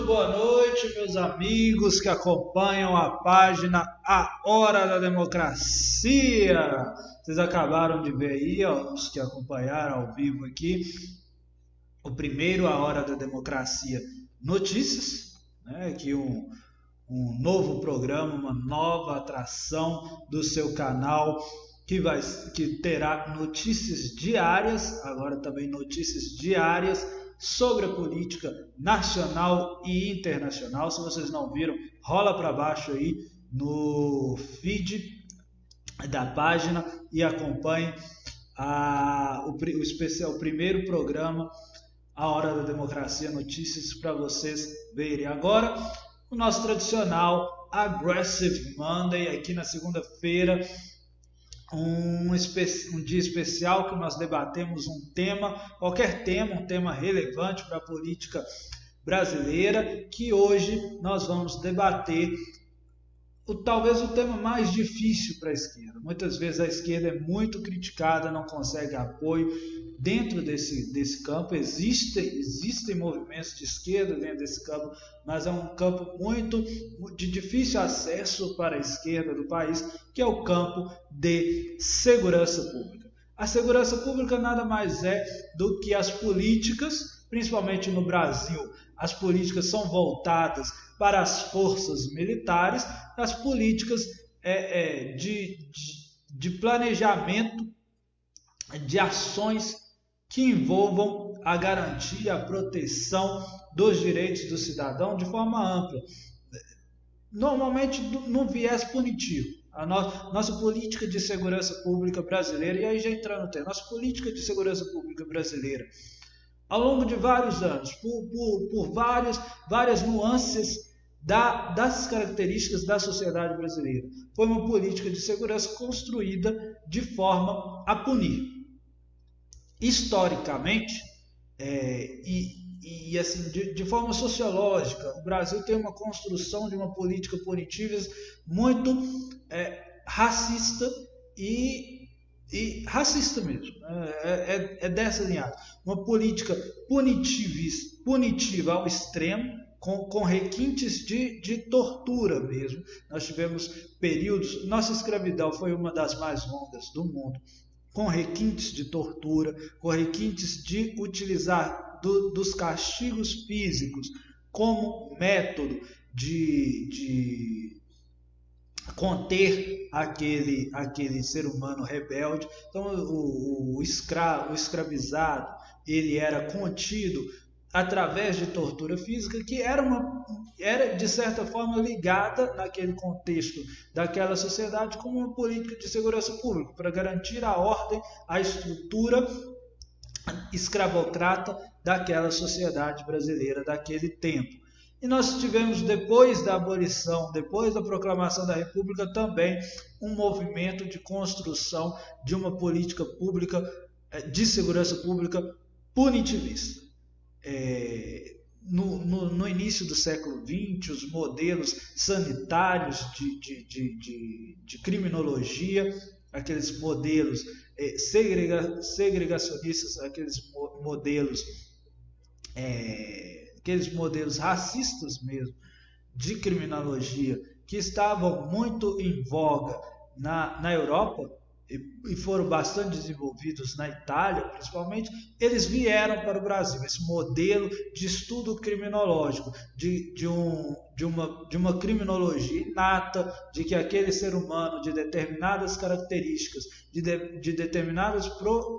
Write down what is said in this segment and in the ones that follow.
boa noite, meus amigos que acompanham a página A Hora da Democracia. Vocês acabaram de ver aí, ó, os que acompanharam ao vivo aqui, o primeiro A Hora da Democracia Notícias, né? Aqui um novo programa, uma nova atração do seu canal que terá notícias diárias, agora também notícias diárias sobre a política nacional e internacional. Se vocês não viram, rola para baixo aí no feed da página e acompanhe o primeiro programa, A Hora da Democracia Notícias, para vocês verem. Agora, o nosso tradicional Aggressive Monday, aqui na segunda-feira, um dia especial que nós debatemos um tema, qualquer tema, um tema relevante para a política brasileira, que hoje nós vamos debater talvez o tema mais difícil para a esquerda. Muitas vezes a esquerda é muito criticada, não consegue apoio dentro desse campo. Existem movimentos de esquerda dentro desse campo, mas é um campo muito de difícil acesso para a esquerda do país, que é o campo de segurança pública. A segurança pública nada mais é do que as políticas, principalmente no Brasil, as políticas são voltadas para as forças militares, as políticas de planejamento de ações que envolvam a garantia, a proteção dos direitos do cidadão de forma ampla, normalmente num viés punitivo. A nossa política de segurança pública brasileira, e aí já entrando no tema, nossa política de segurança pública brasileira, ao longo de vários anos, por várias nuances das características da sociedade brasileira, foi uma política de segurança construída de forma a punir. Historicamente, e assim, de forma sociológica, o Brasil tem uma construção de uma política punitiva muito racista e racista mesmo, é dessa linhagem, uma política punitiva ao extremo, com requintes de tortura mesmo. Nós tivemos períodos, nossa escravidão foi uma das mais longas do mundo, com requintes de tortura, com requintes de utilizar dos castigos físicos como método de conter aquele ser humano rebelde. Então o escravizado, ele era contido através de tortura física, que era de certa forma ligada naquele contexto daquela sociedade como uma política de segurança pública, para garantir a ordem, a estrutura escravocrata daquela sociedade brasileira daquele tempo. E nós tivemos, depois da abolição, depois da proclamação da República, também um movimento de construção de uma política pública de segurança pública punitivista. No início do século XX, os modelos sanitários de criminologia, aqueles modelos segregacionistas, aqueles modelos racistas mesmo de criminologia, que estavam muito em voga na Europa e foram bastante desenvolvidos na Itália, principalmente, eles vieram para o Brasil. Esse modelo de estudo criminológico, de uma criminologia inata, de que aquele ser humano de determinadas características, de determinadas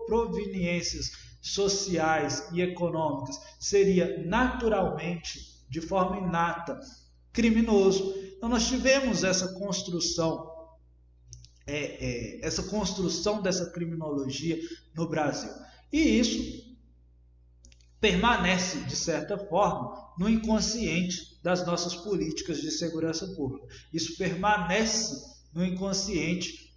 proveniências sociais e econômicas, seria naturalmente, de forma inata, criminoso. Então nós tivemos essa construção dessa criminologia no Brasil. E isso permanece, de certa forma, no inconsciente das nossas políticas de segurança pública. Isso permanece no inconsciente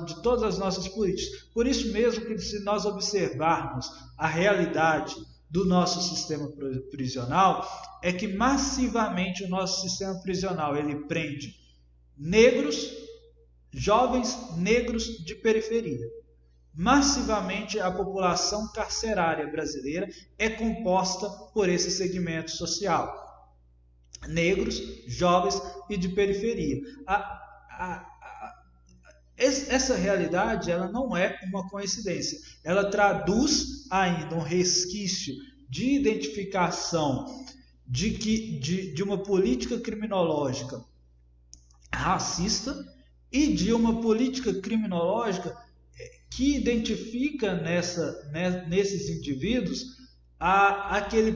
de todas as nossas políticas. Por isso mesmo que, se nós observarmos a realidade do nosso sistema prisional, é que massivamente o nosso sistema prisional ele prende jovens negros de periferia. Massivamente a população carcerária brasileira é composta por esse segmento social. negros, jovens e de periferia. Essa realidade ela não é uma coincidência, ela traduz ainda um resquício de identificação de uma política criminológica racista e de uma política criminológica que identifica nesses indivíduos aquele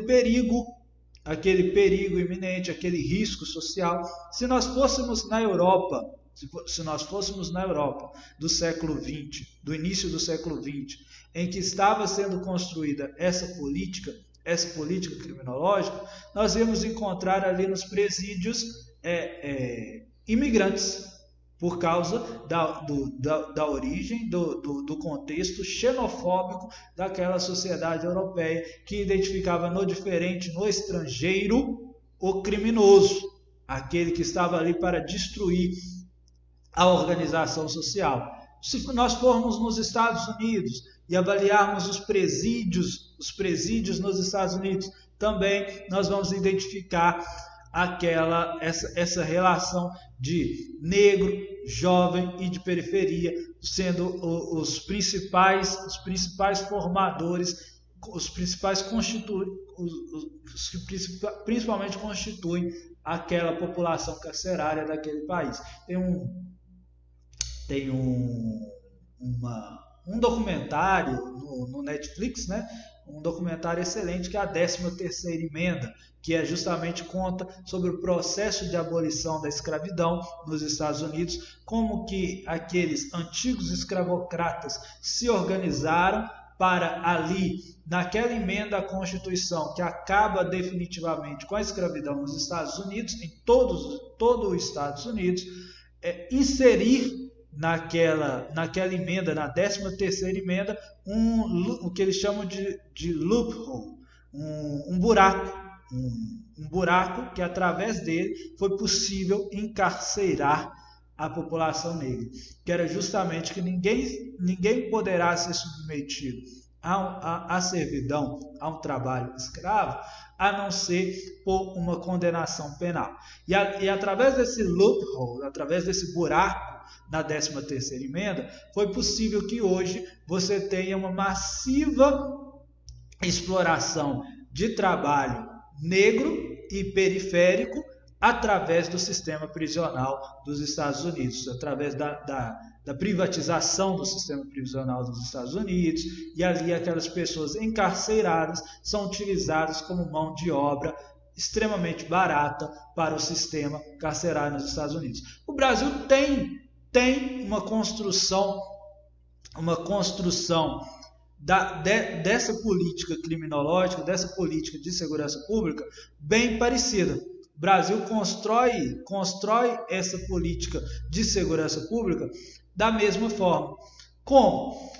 perigo iminente, aquele risco social. Se nós fôssemos na Europa, do século XX, do início do século XX, em que estava sendo construída essa política criminológica, nós íamos encontrar ali nos presídios imigrantes, por causa da origem, do contexto xenofóbico daquela sociedade europeia que identificava no diferente, no estrangeiro, o criminoso, aquele que estava ali para destruir a organização social. Se nós formos nos Estados Unidos e avaliarmos os presídios nos Estados Unidos, também nós vamos identificar essa relação de negro, jovem e de periferia sendo os principais formadores, os principais principalmente constituem aquela população carcerária daquele país. Tem um documentário no Netflix, né? Um documentário excelente que é a 13ª Emenda, que justamente conta sobre o processo de abolição da escravidão nos Estados Unidos, como que aqueles antigos escravocratas se organizaram para ali, naquela emenda à Constituição que acaba definitivamente com a escravidão nos Estados Unidos, em todo os Estados Unidos, inserir naquela emenda, na 13ª Emenda, o que eles chamam de loophole, um buraco, um buraco que através dele foi possível encarcerar a população negra, que era justamente que ninguém poderá ser submetido à servidão, a um trabalho escravo, a não ser por uma condenação penal. E através desse loophole, através desse buraco na 13ª Emenda, foi possível que hoje você tenha uma massiva exploração de trabalho negro e periférico através do sistema prisional dos Estados Unidos, através da privatização do sistema prisional dos Estados Unidos, e ali aquelas pessoas encarceradas são utilizadas como mão de obra extremamente barata para o sistema carcerário nos Estados Unidos. O Brasil tem uma construção dessa política criminológica, dessa política de segurança pública bem parecida. O Brasil constrói essa política de segurança pública da mesma forma. Como?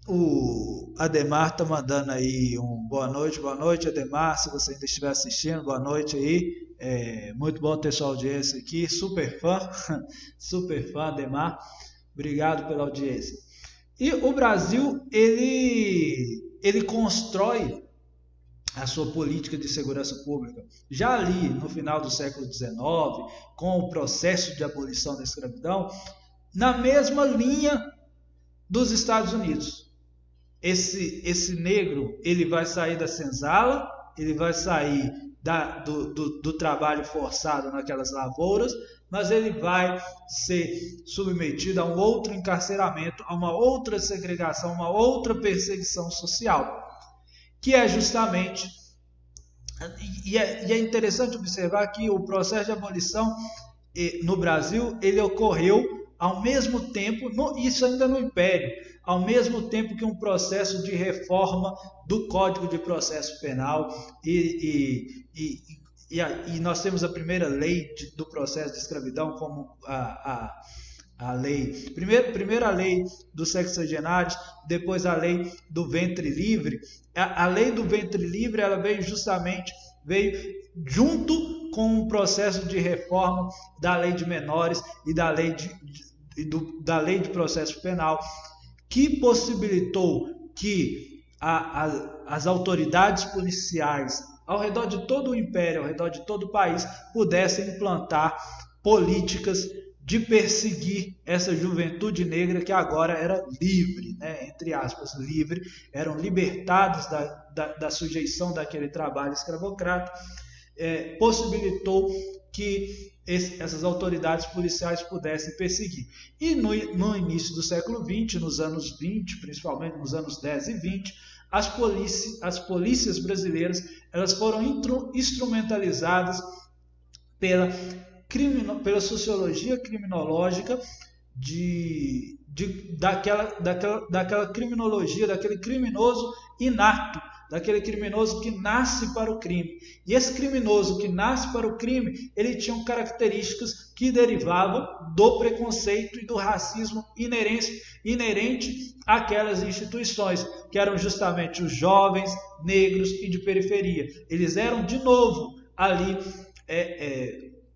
O Ademar está mandando aí boa noite Ademar, se você ainda estiver assistindo, boa noite aí. Muito bom ter sua audiência aqui, super fã Ademar, obrigado pela audiência. E o Brasil, ele constrói a sua política de segurança pública já ali no final do século XIX, com o processo de abolição da escravidão, na mesma linha dos Estados Unidos. Esse negro, ele vai sair da senzala, ele vai sair do trabalho forçado naquelas lavouras, mas ele vai ser submetido a um outro encarceramento, a uma outra segregação, uma outra perseguição social, que é justamente, e é interessante observar que o processo de abolição no Brasil, ele ocorreu ao mesmo tempo, isso ainda no Império, ao mesmo tempo que um processo de reforma do Código de Processo Penal, e nós temos a primeira lei do processo de escravidão, como a lei, primeiro a lei dos sexagenários, depois a lei do ventre livre. A lei do ventre livre, ela veio junto com o processo de reforma da lei de menores e da lei de processo penal, que possibilitou que as autoridades policiais ao redor de todo o império, ao redor de todo o país, pudessem implantar políticas de perseguir essa juventude negra que agora era livre, né? Entre aspas, livre, eram libertados da sujeição daquele trabalho escravocrata, possibilitou que essas autoridades policiais pudessem perseguir. E no início do século XX, nos anos 20, principalmente nos anos 10 e 20, as polícias brasileiras elas foram instrumentalizadas pela sociologia criminológica daquela criminologia, daquele criminoso inato, daquele criminoso que nasce para o crime. E esse criminoso que nasce para o crime, ele tinha características que derivavam do preconceito e do racismo inerente àquelas instituições, que eram justamente os jovens, negros e de periferia. Eles eram, de novo, ali,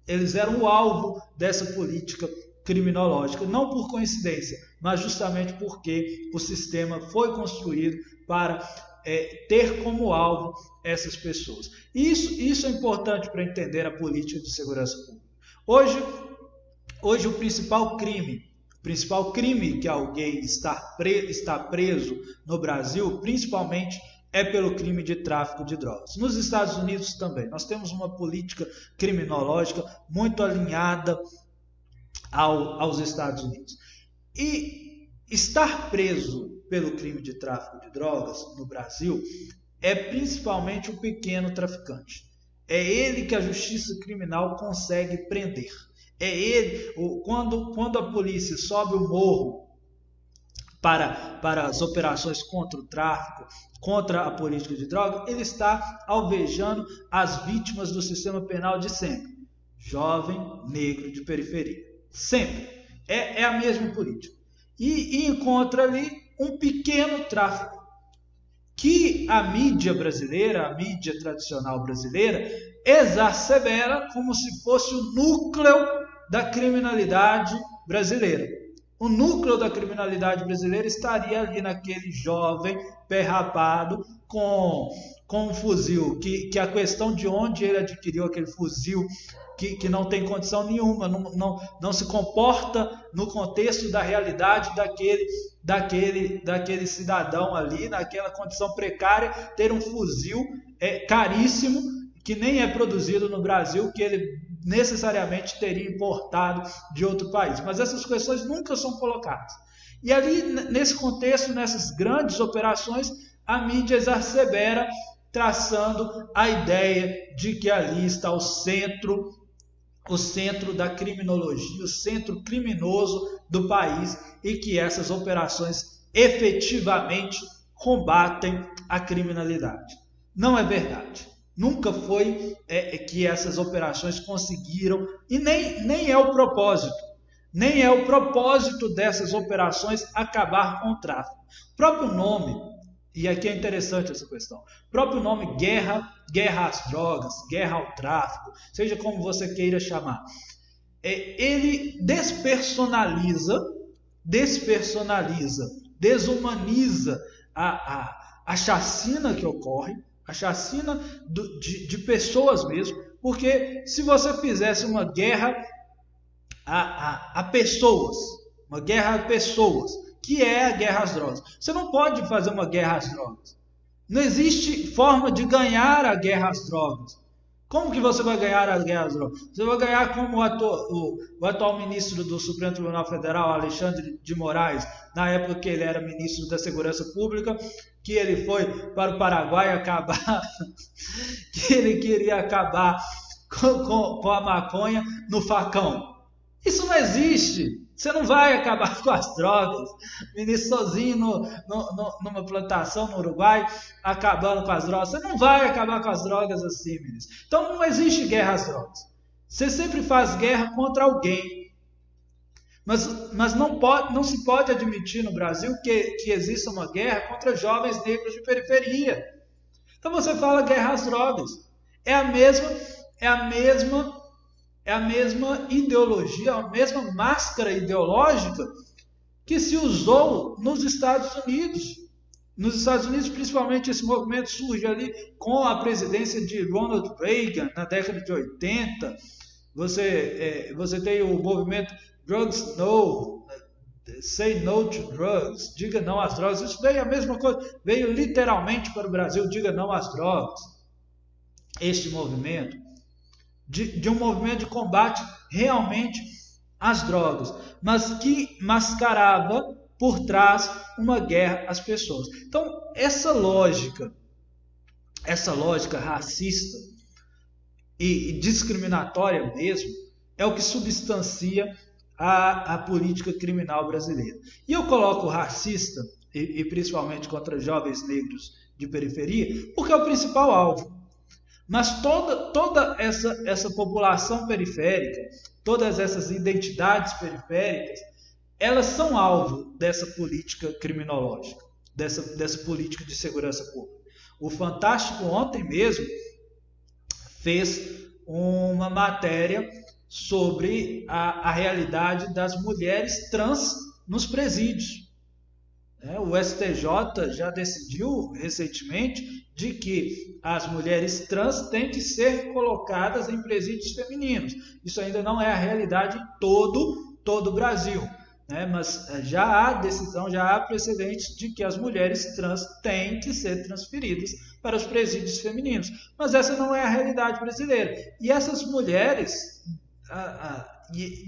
eles eram o alvo dessa política criminológica, não por coincidência, mas justamente porque o sistema foi construído para ter como alvo essas pessoas. Isso é importante para entender a política de segurança pública. Hoje o principal crime que alguém está preso no Brasil, principalmente, é pelo crime de tráfico de drogas. Nos Estados Unidos também. Nós temos uma política criminológica muito alinhada aos Estados Unidos. E estar preso pelo crime de tráfico de drogas no Brasil é principalmente o pequeno traficante. É ele que a justiça criminal consegue prender. É ele, quando a polícia sobe o morro para as operações contra o tráfico, contra a política de droga, ele está alvejando as vítimas do sistema penal de sempre. Jovem, negro, de periferia. Sempre. É a mesma política. E encontra ali um pequeno tráfico que a mídia brasileira, a mídia tradicional brasileira, exacerbera como se fosse o núcleo da criminalidade brasileira. O núcleo da criminalidade brasileira estaria ali naquele jovem pé rapado com um fuzil, que a questão de onde ele adquiriu aquele fuzil, que não tem condição nenhuma, não se comporta no contexto da realidade daquele cidadão ali, naquela condição precária, ter um fuzil caríssimo, que nem é produzido no Brasil, que ele necessariamente teria importado de outro país. Mas essas questões nunca são colocadas. E ali, nesse contexto, nessas grandes operações, a mídia exacerbera, traçando a ideia de que ali está o centro da criminologia, o centro criminoso do país, e que essas operações efetivamente combatem a criminalidade. Não é verdade. Nunca foi que essas operações conseguiram, e nem é o propósito. Nem é o propósito dessas operações acabar com o tráfico. O próprio nome, e aqui é interessante essa questão, o próprio nome guerra às drogas, guerra ao tráfico, seja como você queira chamar, ele despersonaliza, desumaniza a chacina que ocorre, a chacina de pessoas mesmo, porque se você fizesse uma guerra a pessoas, uma guerra a pessoas, que é a guerra às drogas, você não pode fazer uma guerra às drogas. Não existe forma de ganhar a guerra às drogas. Como que você vai ganhar a guerra às drogas? Você vai ganhar como o atual ministro do Supremo Tribunal Federal, Alexandre de Moraes, na época que ele era ministro da Segurança Pública, que ele foi para o Paraguai acabar, que ele queria acabar com a maconha no facão. Isso não existe. Você não vai acabar com as drogas. O ministro sozinho numa plantação no Uruguai, acabando com as drogas. Você não vai acabar com as drogas assim, ministro. Então não existe guerra às drogas. Você sempre faz guerra contra alguém. Mas não se pode admitir no Brasil que exista uma guerra contra jovens negros de periferia. Então você fala guerra às drogas. É a mesma ideologia, a mesma máscara ideológica que se usou nos Estados Unidos Nos Estados Unidos, principalmente, esse movimento surge ali com a presidência de Ronald Reagan, na década de 80. Você tem o movimento Drugs No, Say No to Drugs, diga não às drogas. Isso veio a mesma coisa, veio literalmente para o Brasil, diga não às drogas. Este movimento, de um movimento de combate realmente às drogas, mas que mascarava por trás uma guerra às pessoas. Então, essa lógica racista e discriminatória mesmo, é o que substancia a política criminal brasileira. E eu coloco racista, e principalmente contra jovens negros de periferia, porque é o principal alvo. Mas toda essa população periférica, todas essas identidades periféricas, elas são alvo dessa política criminológica, dessa política de segurança pública. O Fantástico ontem mesmo fez uma matéria sobre a realidade das mulheres trans nos presídios. O STJ já decidiu recentemente de que as mulheres trans têm que ser colocadas em presídios femininos. Isso ainda não é a realidade em todo o Brasil, mas já há decisão, já há precedentes de que as mulheres trans têm que ser transferidas para os presídios femininos. Mas essa não é a realidade brasileira. E essas mulheres,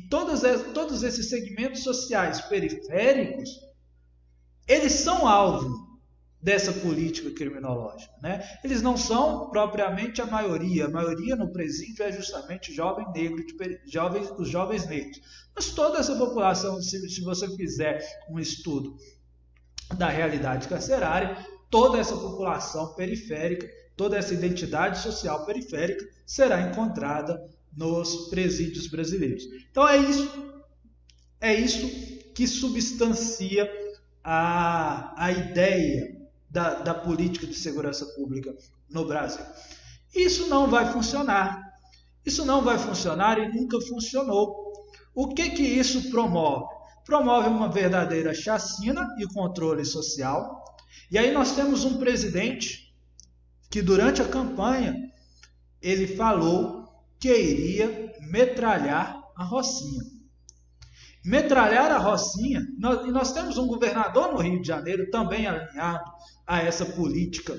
todos esses segmentos sociais periféricos, eles são alvo dessa política criminológica. Eles não são propriamente a maioria no presídio é justamente os jovens negros. Mas toda essa população, se você fizer um estudo da realidade carcerária, toda essa população periférica, toda essa identidade social periférica será encontrada nos presídios brasileiros. Então é isso que substancia a ideia da política de segurança pública no Brasil. Isso não vai funcionar. Isso não vai funcionar e nunca funcionou. O que isso promove? Promove uma verdadeira chacina e controle social. E aí nós temos um presidente que durante a campanha ele falou que iria metralhar a Rocinha. Metralhar a Rocinha, e nós temos um governador no Rio de Janeiro também alinhado a essa política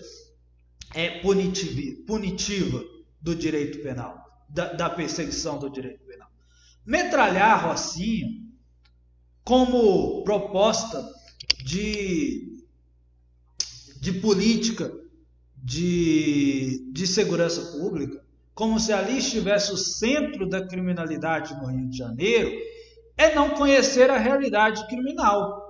punitiva do direito penal, da perseguição do direito penal. Metralhar a Rocinha como proposta de política de segurança pública, como se ali estivesse o centro da criminalidade no Rio de Janeiro, é não conhecer a realidade criminal.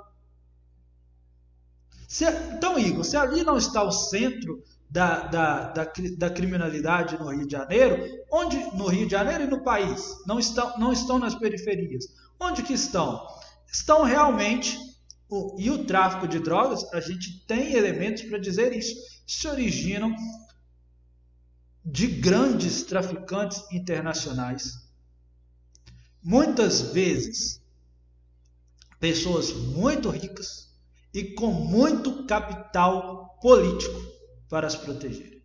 Então, Igor, se ali não está o centro da criminalidade no Rio de Janeiro, onde no Rio de Janeiro e no país, não estão nas periferias, onde que estão? Estão realmente, e o tráfico de drogas, a gente tem elementos para dizer isso, se originam de grandes traficantes internacionais. Muitas vezes, pessoas muito ricas e com muito capital político para as protegerem.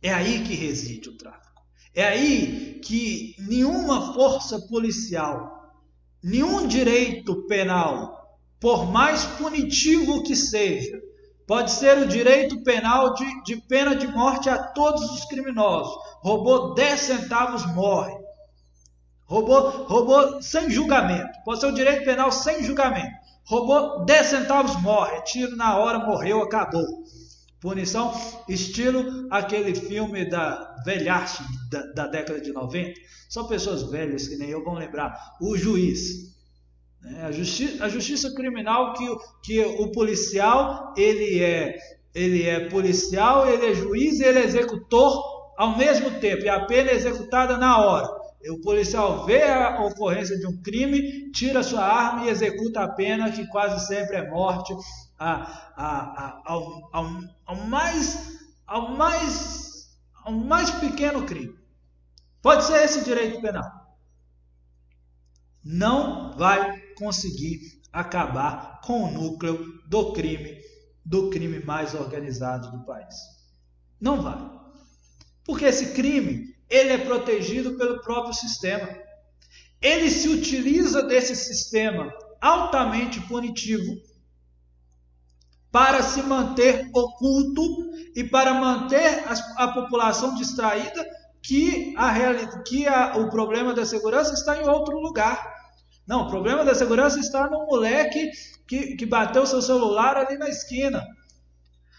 É aí que reside o tráfico. É aí que nenhuma força policial, nenhum direito penal, por mais punitivo que seja, pode ser o direito penal de pena de morte a todos os criminosos. Roubou 10 centavos, morre. Roubou sem julgamento. Pode ser o direito penal sem julgamento. Roubou 10 centavos, morre. Tiro na hora, morreu, acabou. Punição, estilo aquele filme da velhache da década de 90. Só pessoas velhas que nem eu vão lembrar. O Juiz. A justiça criminal que o policial, ele é policial, ele é juiz e ele é executor ao mesmo tempo. E a pena é executada na hora. O policial vê a ocorrência de um crime, tira sua arma e executa a pena, que quase sempre é morte, ao mais pequeno crime. Pode ser esse direito penal. Não vai conseguir acabar com o núcleo do crime do crime mais organizado do país. Não vai. Porque esse crime, ele é protegido pelo próprio sistema. Ele se utiliza desse sistema altamente punitivo para se manter oculto e para manter a população distraída que o problema da segurança está em outro lugar. Não, o problema da segurança está no moleque que bateu seu celular ali na esquina.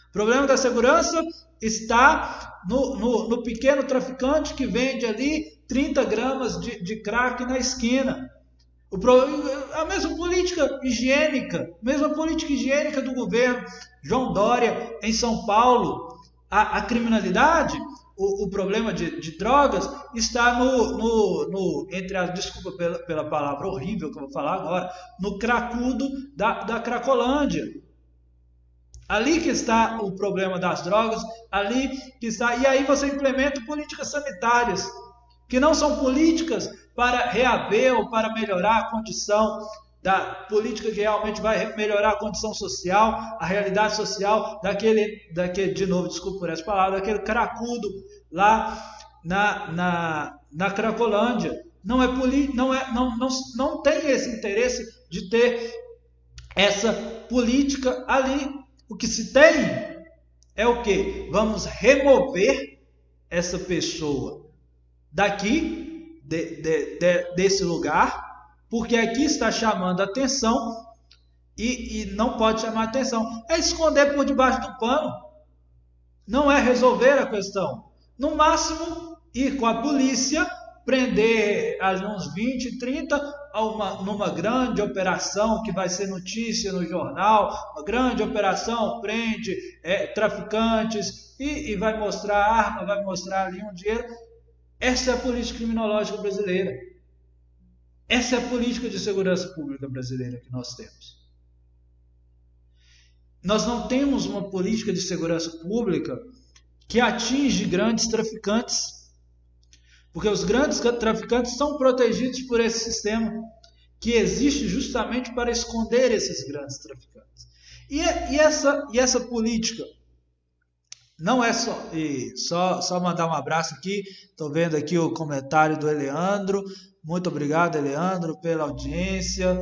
O problema da segurança está no pequeno traficante que vende ali 30 gramas de crack na esquina. A mesma política higiênica do governo João Dória em São Paulo. A criminalidade, o problema de drogas está desculpa pela palavra horrível que eu vou falar agora, no cracudo da Cracolândia. Ali que está o problema das drogas, ali que está. E aí você implementa políticas sanitárias, que não são políticas para reaver ou para melhorar a condição da política que realmente vai melhorar a condição social, a realidade social daquele de novo, desculpa por essa palavra, daquele cracudo lá na Cracolândia. Não tem esse interesse de ter essa política ali. O que se tem é o quê? Vamos remover essa pessoa daqui, desse lugar, porque aqui está chamando a atenção e não pode chamar a atenção. É esconder por debaixo do pano. Não é resolver a questão. No máximo, ir com a polícia, prender ali uns 20, 30, numa grande operação que vai ser notícia no jornal, uma grande operação, prende traficantes e vai mostrar arma, vai mostrar ali um dinheiro. Essa é a política criminológica brasileira. Essa é a política de segurança pública brasileira que nós temos. Nós não temos uma política de segurança pública que atinge grandes traficantes. Porque os grandes traficantes são protegidos por esse sistema que existe justamente para esconder esses grandes traficantes. E essa política não é só mandar um abraço aqui. Estou vendo aqui o comentário do Eleandro. Muito obrigado, Eleandro, pela audiência.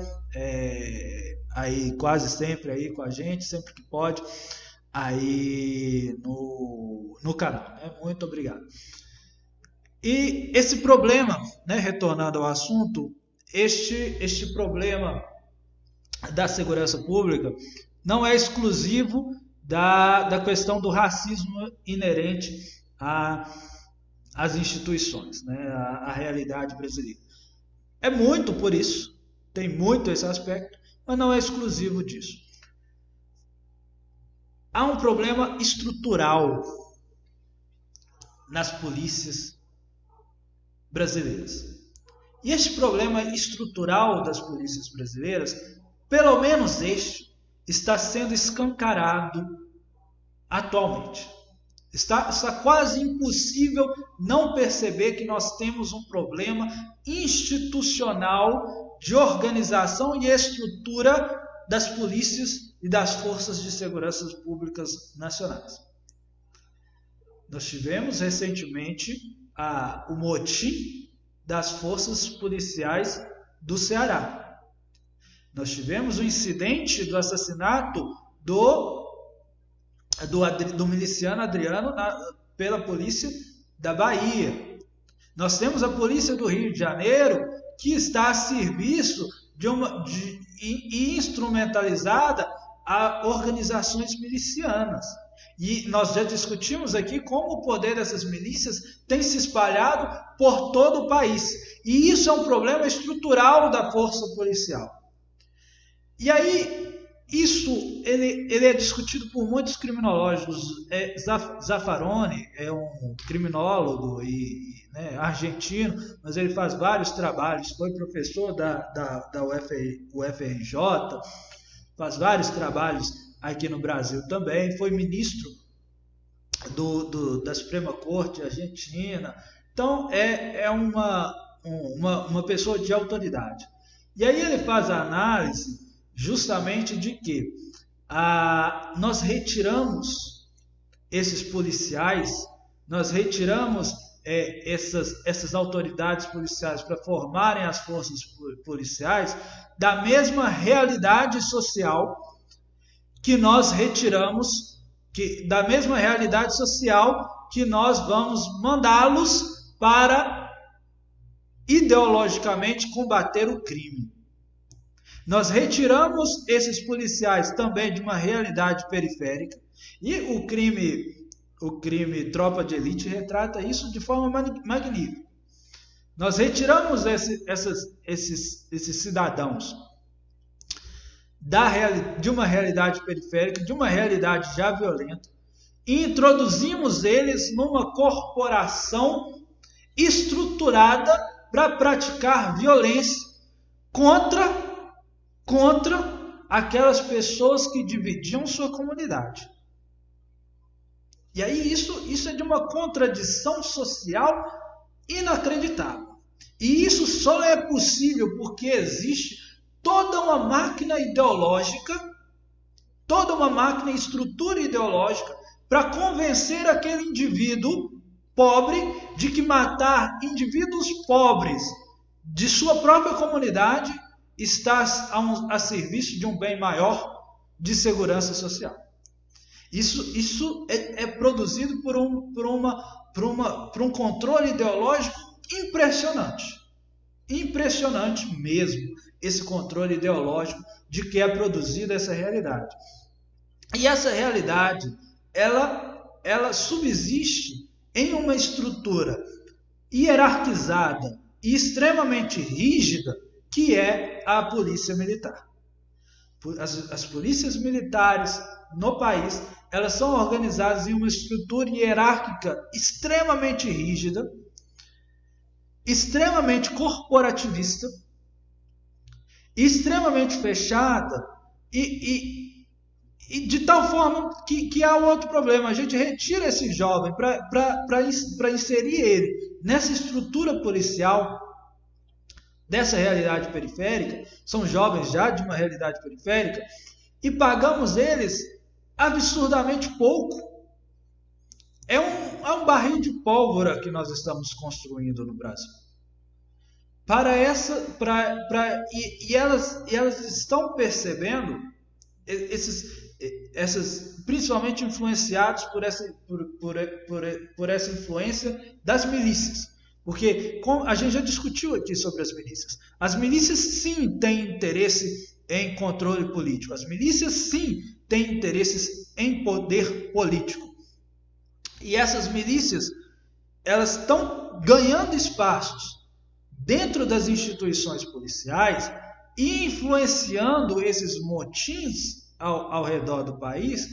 Aí quase sempre aí com a gente, sempre que pode, aí no canal, né? Muito obrigado. E esse problema, né, retornando ao assunto, este problema da segurança pública não é exclusivo da questão do racismo inerente às instituições, né, à realidade brasileira. É muito por isso, tem muito esse aspecto, mas não é exclusivo disso. Há um problema estrutural nas polícias brasileiras. E este problema estrutural das polícias brasileiras, pelo menos este, está sendo escancarado atualmente. Está quase impossível não perceber que nós temos um problema institucional de organização e estrutura das polícias e das forças de segurança públicas nacionais. Nós tivemos recentemente o motim das forças policiais do Ceará. Nós tivemos o incidente do assassinato do miliciano Adriano pela polícia da Bahia. Nós temos a polícia do Rio de Janeiro que está a serviço e instrumentalizada a organizações milicianas. E nós já discutimos aqui como o poder dessas milícias tem se espalhado por todo o país. E isso é um problema estrutural da força policial. E aí, isso ele é discutido por muitos criminólogos. Zaffaroni é um criminólogo argentino, mas ele faz vários trabalhos, foi professor da UFRJ, faz vários trabalhos aqui no Brasil também, foi ministro da Suprema Corte Argentina. Então é uma pessoa de autoridade. E aí ele faz a análise justamente de que nós retiramos esses policiais, nós retiramos essas autoridades policiais para formarem as forças policiais da mesma realidade social que nós retiramos, da mesma realidade social que nós vamos mandá-los para ideologicamente combater o crime. Nós retiramos esses policiais também de uma realidade periférica, e o crime Tropa de Elite retrata isso de forma magnífica. Nós retiramos esses cidadãos de uma realidade periférica, de uma realidade já violenta, e introduzimos eles numa corporação estruturada para praticar violência contra aquelas pessoas que dividiam sua comunidade. E aí isso é de uma contradição social inacreditável. E isso só é possível porque existe toda uma máquina ideológica, toda uma máquina e estrutura ideológica para convencer aquele indivíduo pobre de que matar indivíduos pobres de sua própria comunidade está a serviço de um bem maior de segurança social. Isso é produzido por um controle ideológico impressionante. Impressionante mesmo, esse controle ideológico de que é produzida essa realidade. E essa realidade, ela subsiste em uma estrutura hierarquizada e extremamente rígida, que é a polícia militar. As polícias militares no país, elas são organizadas em uma estrutura hierárquica extremamente rígida, extremamente corporativista, extremamente fechada e de tal forma que há outro problema. A gente retira esse jovem para inserir ele nessa estrutura policial dessa realidade periférica, são jovens já de uma realidade periférica, e pagamos eles absurdamente pouco. É um barril de pólvora que nós estamos construindo no Brasil. Elas estão percebendo, principalmente influenciados por essa influência das milícias. Porque a gente já discutiu aqui sobre as milícias. As milícias sim têm interesse em controle político. As milícias sim têm interesses em poder político. E essas milícias, elas estão ganhando espaços dentro das instituições policiais e influenciando esses motins ao redor do país.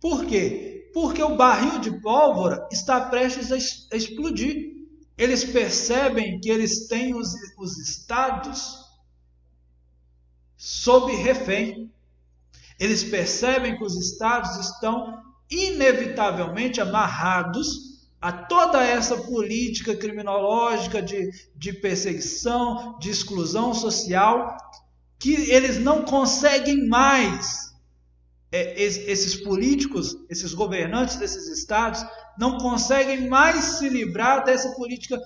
Por quê? Porque o barril de pólvora está prestes a explodir. Eles percebem que eles têm os estados sob refém. Eles percebem que os estados estão inevitavelmente amarrados a toda essa política criminológica de perseguição, de exclusão social, que eles não conseguem mais. Esses políticos, esses governantes desses estados, não conseguem mais se livrar dessa política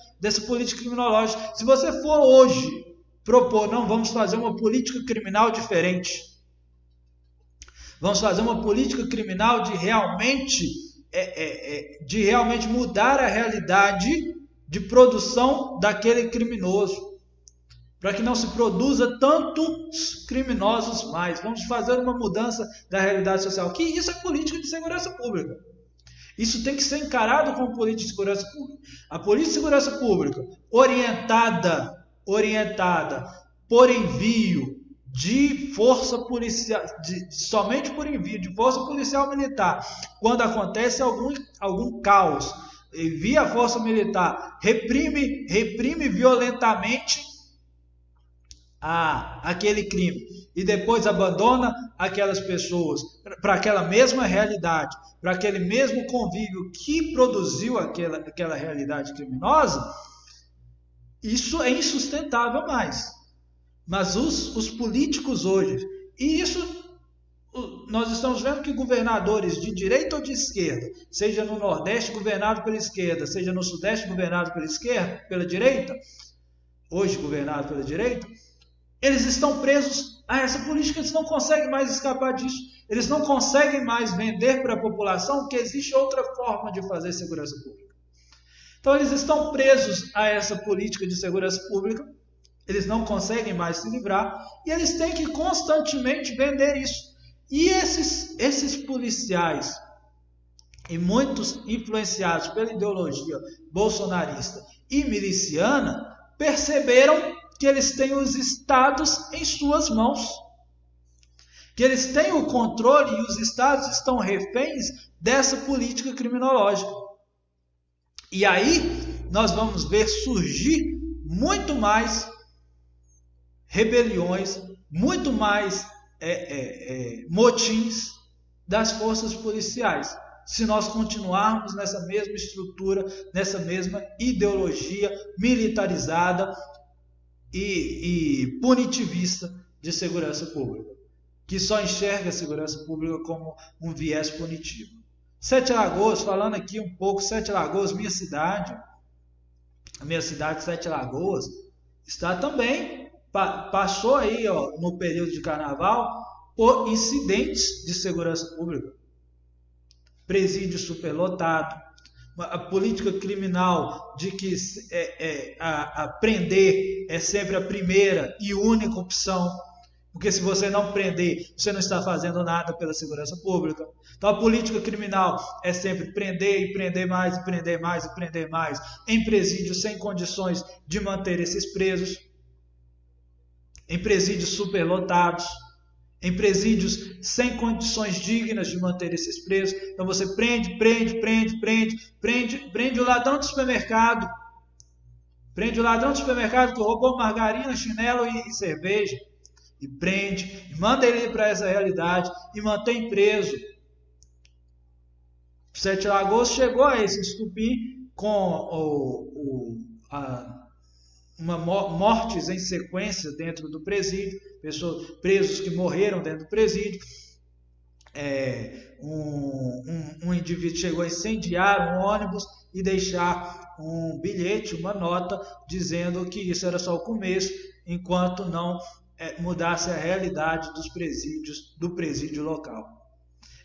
criminológica. Se você for hoje propor, não, vamos fazer uma política criminal diferente, vamos fazer uma política criminal de realmente mudar a realidade de produção daquele criminoso, para que não se produza tantos criminosos mais. Vamos fazer uma mudança da realidade social. Que isso é política de segurança pública. Isso tem que ser encarado como política de segurança pública. A política de segurança pública, orientada por envio de força policial, somente por envio de força policial militar, quando acontece algum caos, envia a força militar, reprime violentamente aquele crime e depois abandona aquelas pessoas para aquela mesma realidade, para aquele mesmo convívio que produziu aquela realidade criminosa, isso é insustentável mais. Mas os políticos hoje, e isso nós estamos vendo que governadores de direita ou de esquerda, seja no Nordeste governado pela esquerda, seja no Sudeste governado pela esquerda, pela direita, hoje governado pela direita, eles estão presos a essa política, eles não conseguem mais escapar disso, eles não conseguem mais vender para a população que existe outra forma de fazer segurança pública. Então eles estão presos a essa política de segurança pública, eles não conseguem mais se livrar e eles têm que constantemente vender isso. E esses policiais, e muitos influenciados pela ideologia bolsonarista e miliciana, perceberam que eles têm os estados em suas mãos, que eles têm o controle e os estados estão reféns dessa política criminológica. E aí nós vamos ver surgir muito mais rebeliões, muito mais motins das forças policiais, se nós continuarmos nessa mesma estrutura, nessa mesma ideologia militarizada e punitivista de segurança pública, que só enxerga a segurança pública como um viés punitivo. Sete Lagoas, falando aqui um pouco, Sete Lagoas, minha cidade, a minha cidade Sete Lagoas, está também, passou aí no período de carnaval, por incidentes de segurança pública. Presídio superlotado, a política criminal de que a prender é sempre a primeira e única opção, porque se você não prender, você não está fazendo nada pela segurança pública. Então a política criminal é sempre prender e prender mais, e prender mais, e prender mais, em presídios sem condições de manter esses presos, em presídios superlotados, em presídios sem condições dignas de manter esses presos. Então você prende o ladrão do supermercado, prende o ladrão do supermercado que roubou margarina, chinelo e cerveja, e prende, e manda ele para essa realidade e mantém preso. Sete Lagoas chegou a esse estupim com mortes em sequência dentro do presídio, presos que morreram dentro do presídio. Um indivíduo chegou a incendiar um ônibus e deixar um bilhete, uma nota, dizendo que isso era só o começo, enquanto não mudasse a realidade dos presídios, do presídio local.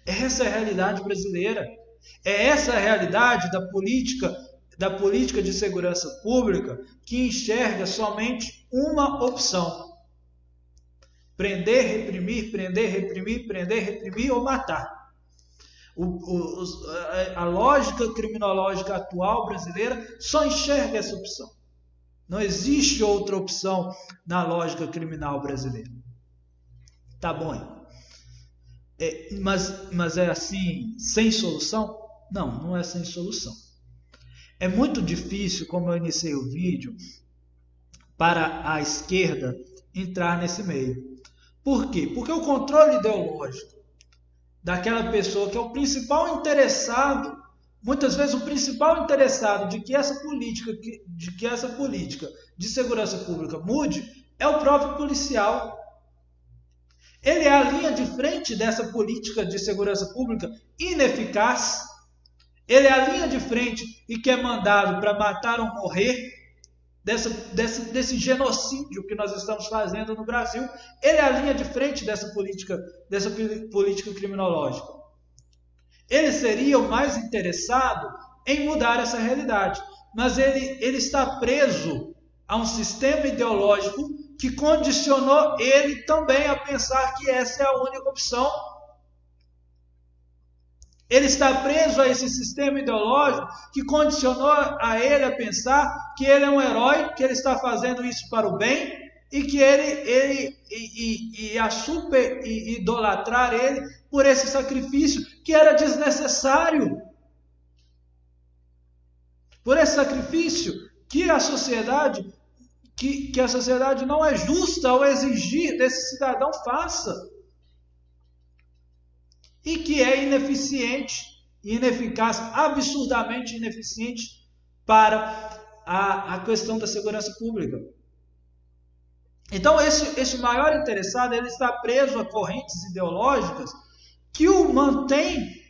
Essa é a realidade brasileira. É essa a realidade da política de segurança pública, que enxerga somente uma opção: prender, reprimir, prender, reprimir, prender, reprimir ou matar. A lógica criminológica atual brasileira só enxerga essa opção. Não existe outra opção na lógica criminal brasileira. Tá bom? Mas é assim, sem solução? Não, não é sem solução. É muito difícil, como eu iniciei o vídeo, para a esquerda entrar nesse meio. Por quê? Porque o controle ideológico daquela pessoa que é o principal interessado, muitas vezes o principal interessado de que essa política de segurança pública mude, é o próprio policial. Ele é a linha de frente dessa política de segurança pública ineficaz. Ele é a linha de frente e que é mandado para matar ou morrer desse genocídio que nós estamos fazendo no Brasil. Ele é a linha de frente dessa política criminológica. Ele seria o mais interessado em mudar essa realidade, mas ele está preso a um sistema ideológico que condicionou ele também a pensar que essa é a única opção. Ele está preso a esse sistema ideológico que condicionou a ele a pensar que ele é um herói, que ele está fazendo isso para o bem e que ele a super idolatrar ele por esse sacrifício que era desnecessário. Por esse sacrifício que a sociedade não é justa ao exigir desse cidadão faça. E que é ineficiente e ineficaz, absurdamente ineficiente para a questão da segurança pública. Então esse maior interessado, ele está preso a correntes ideológicas que o mantém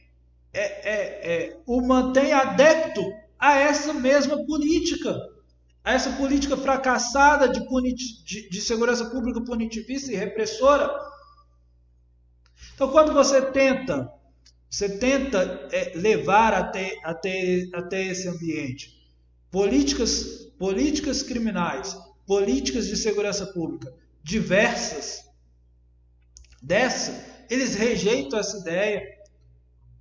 adepto a essa mesma política, a essa política fracassada de segurança pública punitivista e repressora. Então, quando você tenta levar até esse ambiente políticas criminais, políticas de segurança pública diversas eles rejeitam essa ideia,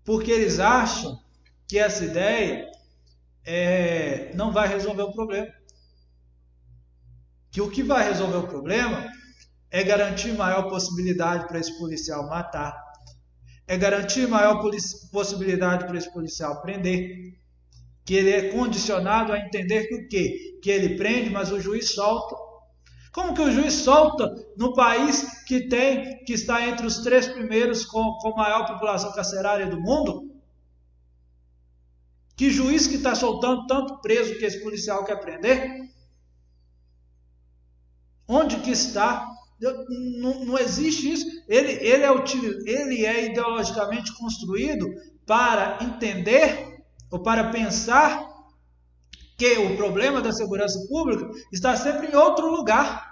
porque eles acham que essa ideia não vai resolver o problema. Que o que vai resolver o problema é garantir maior possibilidade para esse policial matar, é garantir maior possibilidade para esse policial prender, que ele é condicionado a entender que o quê? Que ele prende, mas o juiz solta. Como que o juiz solta no país que está entre os 3 primeiros com maior população carcerária do mundo? Que juiz que está soltando tanto preso que esse policial quer prender? Onde que está? Não existe isso. Ele é ideologicamente construído para entender ou para pensar que o problema da segurança pública está sempre em outro lugar.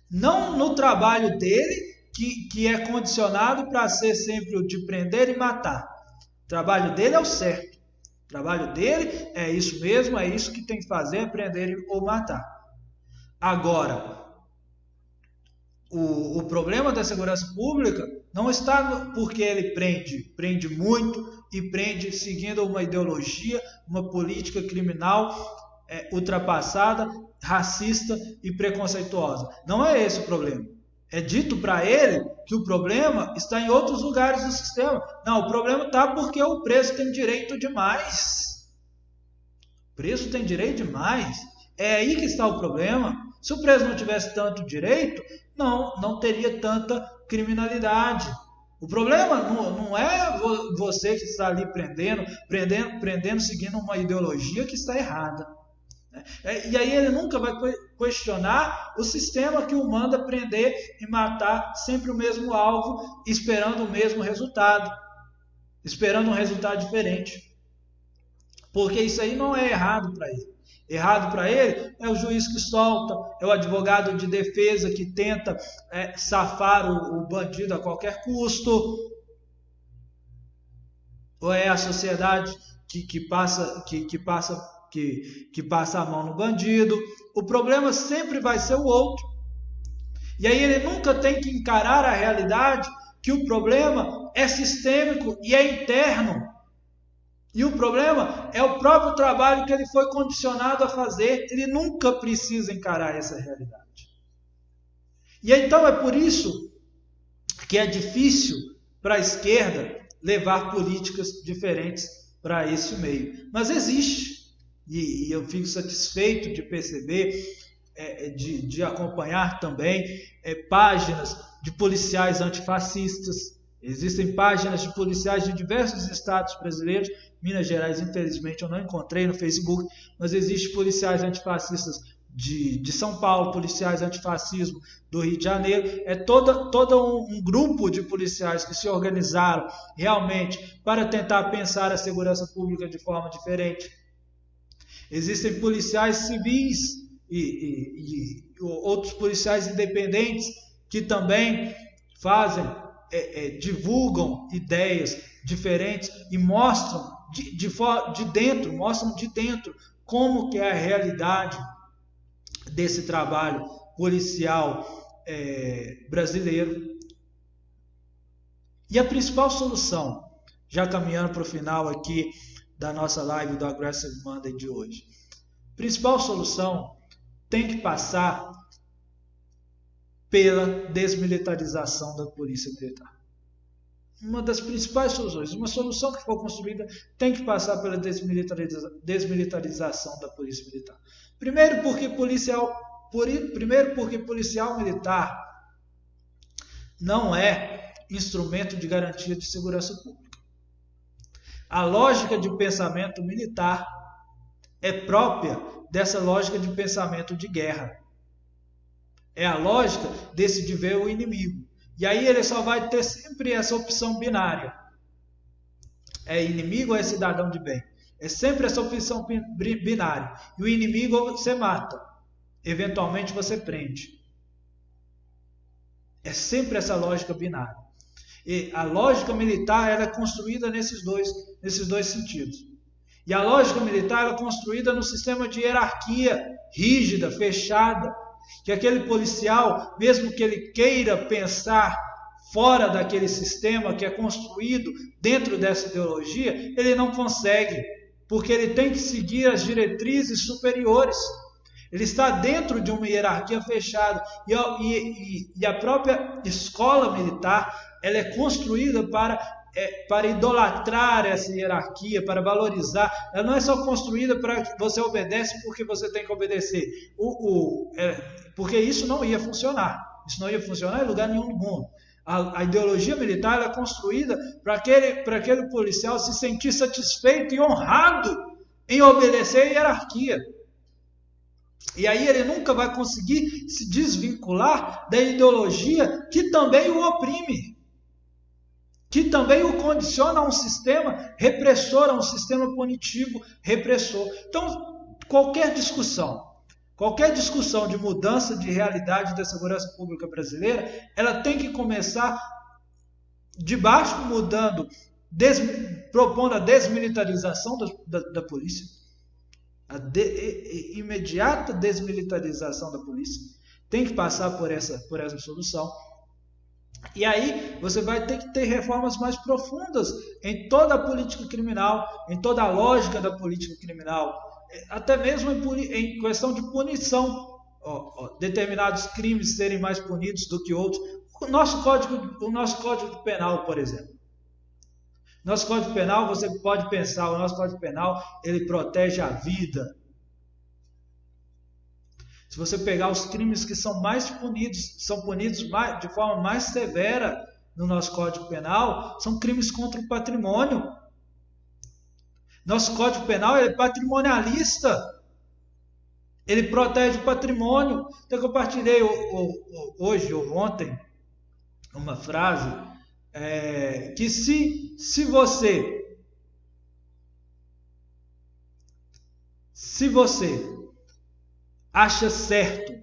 Não no trabalho dele, que é condicionado para ser sempre o de prender e matar. O trabalho dele é o certo. O trabalho dele é isso mesmo, é isso que tem que fazer, é prender ou matar. Agora, o problema da segurança pública não está porque ele prende muito e prende seguindo uma ideologia, uma política criminal ultrapassada, racista e preconceituosa. Não é esse o problema. É dito para ele que o problema está em outros lugares do sistema. Não, o problema está porque o preso tem direito demais. O preso tem direito demais. É aí que está o problema. Se o preso não tivesse tanto direito, não teria tanta criminalidade. O problema não é você que está ali prendendo seguindo uma ideologia que está errada. E aí ele nunca vai questionar o sistema que o manda prender e matar sempre o mesmo alvo, esperando o mesmo resultado, esperando um resultado diferente. Porque isso aí não é errado para ele. Errado para ele é o juiz que solta, é o advogado de defesa que tenta safar o bandido a qualquer custo, ou é a sociedade que passa a mão no bandido. O problema sempre vai ser o outro. E aí ele nunca tem que encarar a realidade que o problema é sistêmico e é interno. E o problema é o próprio trabalho que ele foi condicionado a fazer. Ele nunca precisa encarar essa realidade. E então é por isso que é difícil para a esquerda levar políticas diferentes para esse meio. Mas existe. E eu fico satisfeito de perceber, de acompanhar também páginas de policiais antifascistas. Existem páginas de policiais de diversos estados brasileiros. Minas Gerais, infelizmente, eu não encontrei no Facebook, mas existem policiais antifascistas de São Paulo, policiais antifascismo do Rio de Janeiro. É todo um grupo de policiais que se organizaram realmente para tentar pensar a segurança pública de forma diferente. Existem policiais civis e outros policiais independentes que também divulgam ideias diferentes e mostram mostram de dentro como que é a realidade desse trabalho policial brasileiro. E a principal solução, já caminhando para o final aqui da nossa live do Aggressive Monday de hoje, a principal solução tem que passar pela desmilitarização da polícia militar. Uma das principais soluções, uma solução que for construída tem que passar pela desmilitarização da polícia militar. Primeiro porque policial militar não é instrumento de garantia de segurança pública. A lógica de pensamento militar é própria dessa lógica de pensamento de guerra. É a lógica de ver o inimigo. E aí ele só vai ter sempre essa opção binária. É inimigo ou é cidadão de bem? É sempre essa opção binária. E o inimigo você mata. Eventualmente você prende. É sempre essa lógica binária. E a lógica militar ela é construída nesses dois sentidos. E a lógica militar ela é construída no sistema de hierarquia rígida, fechada, que aquele policial, mesmo que ele queira pensar fora daquele sistema que é construído dentro dessa ideologia, ele não consegue, porque ele tem que seguir as diretrizes superiores. Ele está dentro de uma hierarquia fechada e a própria escola militar ela é construída para idolatrar essa hierarquia, para valorizar. Ela não é só construída para que você obedece porque você tem que obedecer, porque isso não ia funcionar. Isso não ia funcionar em lugar nenhum do mundo. A ideologia militar ela é construída para aquele policial se sentir satisfeito e honrado em obedecer a hierarquia. E aí ele nunca vai conseguir se desvincular da ideologia que também o oprime, que também o condiciona a um sistema repressor, a um sistema punitivo repressor. Então, qualquer discussão de mudança de realidade da segurança pública brasileira, ela tem que começar de baixo, propondo a desmilitarização da polícia, imediata desmilitarização da polícia. Tem que passar por essa solução. E aí você vai ter que ter reformas mais profundas em toda a política criminal, em toda a lógica da política criminal, até mesmo em questão de punição, determinados crimes serem mais punidos do que outros. O nosso Código Penal, por exemplo. Nosso Código Penal, você pode pensar, o nosso Código Penal, ele protege a vida. Se você pegar os crimes que são punidos de forma mais severa no nosso Código Penal, são crimes contra o patrimônio. Nosso Código Penal é patrimonialista. Ele protege o patrimônio. Então eu compartilhei hoje ou ontem uma frase que se você acha certo,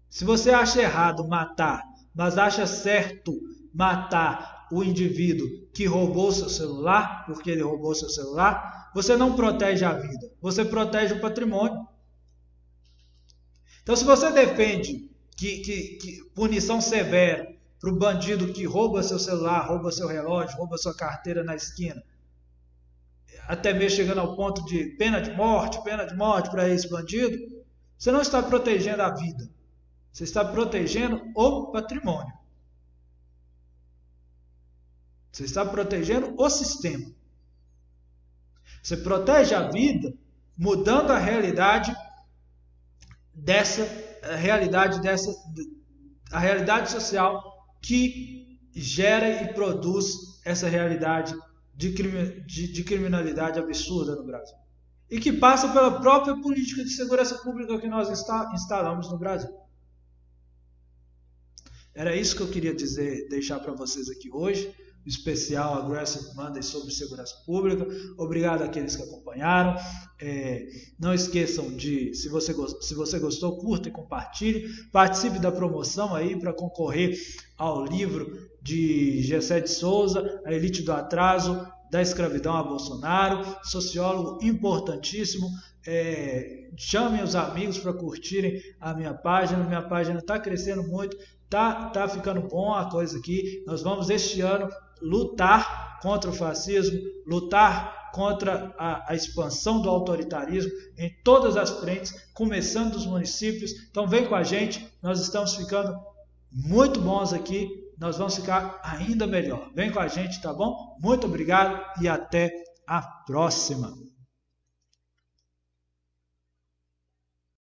se você acha errado matar, mas acha certo matar o indivíduo que roubou seu celular, porque ele roubou seu celular, você não protege a vida, você protege o patrimônio. Então, se você defende que punição severa para o bandido que rouba seu celular, rouba seu relógio, rouba sua carteira na esquina, até mesmo chegando ao ponto de pena de morte para esse bandido, você não está protegendo a vida, você está protegendo o patrimônio. Você está protegendo o sistema. Você protege a vida mudando a realidade a realidade social que gera e produz essa realidade de criminalidade absurda no Brasil. E que passa pela própria política de segurança pública que nós instalamos no Brasil. Era isso que eu queria deixar para vocês aqui hoje. O especial Aggressive Monday sobre segurança pública. Obrigado àqueles que acompanharam. Não esqueçam se você gostou, curta e compartilhe. Participe da promoção aí para concorrer ao livro de Gessé de Souza, A Elite do Atraso, da Escravidão a Bolsonaro, sociólogo importantíssimo. Chamem os amigos para curtirem a minha página está crescendo muito, tá ficando bom a coisa aqui. Nós vamos este ano lutar contra o fascismo, lutar contra a expansão do autoritarismo em todas as frentes, começando dos municípios. Então vem com a gente, nós estamos ficando muito bons aqui, nós vamos ficar ainda melhor. Vem com a gente, tá bom? Muito obrigado e até a próxima.